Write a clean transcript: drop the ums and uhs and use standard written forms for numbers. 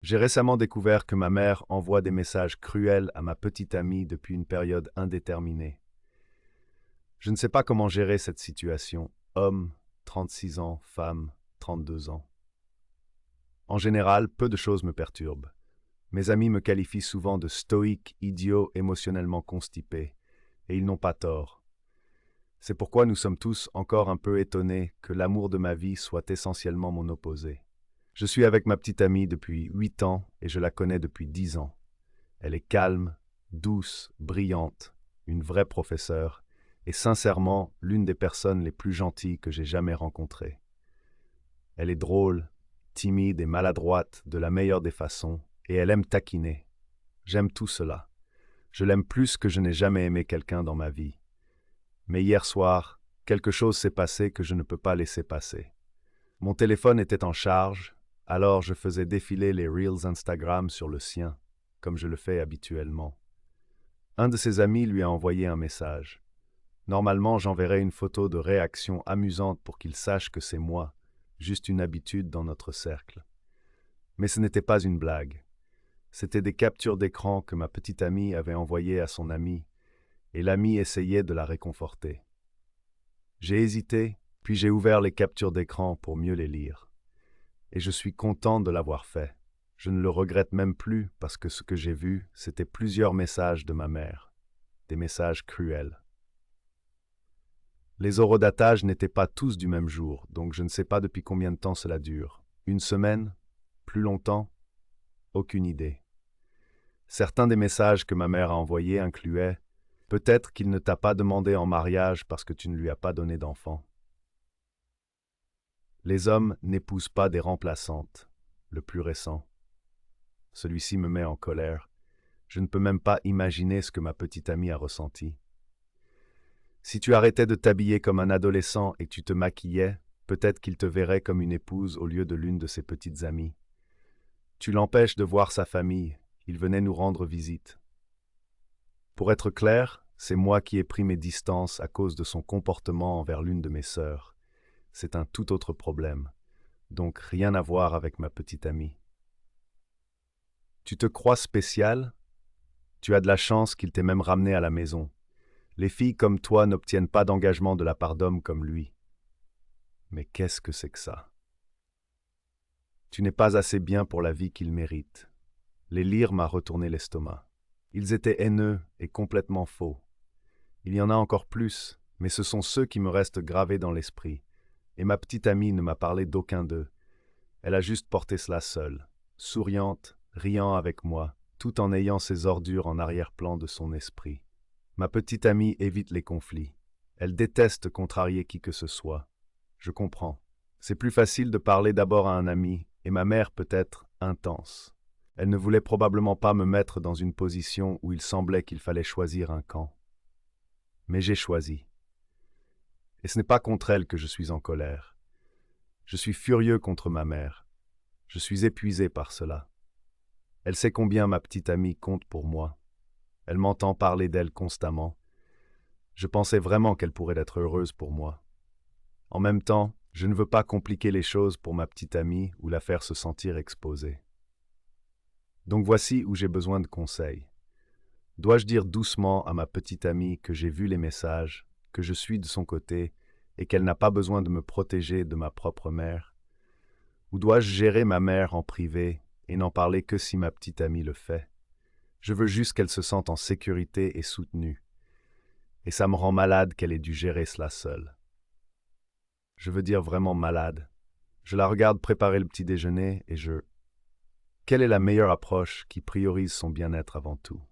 J'ai récemment découvert que ma mère envoie des messages cruels à ma petite amie depuis une période indéterminée. Je ne sais pas comment gérer cette situation. Homme, 36 ans, femme, 32 ans. En général, peu de choses me perturbent. Mes amis me qualifient souvent de stoïque, idiot, émotionnellement constipé, et ils n'ont pas tort. C'est pourquoi nous sommes tous encore un peu étonnés que l'amour de ma vie soit essentiellement mon opposé. Je suis avec ma petite amie depuis 8 ans et je la connais depuis 10 ans. Elle est calme, douce, brillante, une vraie professeure, et sincèrement l'une des personnes les plus gentilles que j'ai jamais rencontrées. Elle est drôle, timide et maladroite de la meilleure des façons, et elle aime taquiner. J'aime tout cela. Je l'aime plus que je n'ai jamais aimé quelqu'un dans ma vie. Mais hier soir, quelque chose s'est passé que je ne peux pas laisser passer. Mon téléphone était en charge, alors je faisais défiler les Reels Instagram sur le sien, comme je le fais habituellement. Un de ses amis lui a envoyé un message. Normalement, j'enverrai une photo de réaction amusante pour qu'il sache que c'est moi, juste une habitude dans notre cercle. Mais ce n'était pas une blague. C'étaient des captures d'écran que ma petite amie avait envoyées à son ami, et l'ami essayait de la réconforter. J'ai hésité, puis j'ai ouvert les captures d'écran pour mieux les lire. Et je suis content de l'avoir fait. Je ne le regrette même plus parce que ce que j'ai vu, c'était plusieurs messages de ma mère. Des messages cruels. Les horodatages n'étaient pas tous du même jour, donc je ne sais pas depuis combien de temps cela dure. Une semaine? Plus longtemps? Aucune idée. Certains des messages que ma mère a envoyés incluaient « Peut-être qu'il ne t'a pas demandé en mariage parce que tu ne lui as pas donné d'enfant. » Les hommes n'épousent pas des remplaçantes. Le plus récent. Celui-ci me met en colère. Je ne peux même pas imaginer ce que ma petite amie a ressenti. Si tu arrêtais de t'habiller comme un adolescent et que tu te maquillais, peut-être qu'il te verrait comme une épouse au lieu de l'une de ses petites amies. Tu l'empêches de voir sa famille. Il venait nous rendre visite. Pour être clair, c'est moi qui ai pris mes distances à cause de son comportement envers l'une de mes sœurs. C'est un tout autre problème. Donc rien à voir avec ma petite amie. Tu te crois spécial? Tu as de la chance qu'il t'ait même ramené à la maison. Les filles comme toi n'obtiennent pas d'engagement de la part d'hommes comme lui. Mais qu'est-ce que c'est que ça? Tu n'es pas assez bien pour la vie qu'il mérite. Les lire m'a retourné l'estomac. Ils étaient haineux et complètement faux. Il y en a encore plus, mais ce sont ceux qui me restent gravés dans l'esprit. Et ma petite amie ne m'a parlé d'aucun d'eux. Elle a juste porté cela seule, souriante, riant avec moi, tout en ayant ses ordures en arrière-plan de son esprit. Ma petite amie évite les conflits. Elle déteste contrarier qui que ce soit. Je comprends. C'est plus facile de parler d'abord à un ami, et ma mère peut être intense. Elle ne voulait probablement pas me mettre dans une position où il semblait qu'il fallait choisir un camp. Mais j'ai choisi. Et ce n'est pas contre elle que je suis en colère. Je suis furieux contre ma mère. Je suis épuisé par cela. Elle sait combien ma petite amie compte pour moi. Elle m'entend parler d'elle constamment. Je pensais vraiment qu'elle pourrait être heureuse pour moi. En même temps, je ne veux pas compliquer les choses pour ma petite amie ou la faire se sentir exposée. Donc voici où j'ai besoin de conseils. Dois-je dire doucement à ma petite amie que j'ai vu les messages, que je suis de son côté et qu'elle n'a pas besoin de me protéger de ma propre mère? Ou dois-je gérer ma mère en privé et n'en parler que si ma petite amie le fait? Je veux juste qu'elle se sente en sécurité et soutenue. Et ça me rend malade qu'elle ait dû gérer cela seule. Je veux dire vraiment malade. Je la regarde préparer le petit déjeuner et Quelle est la meilleure approche qui priorise son bien-être avant tout?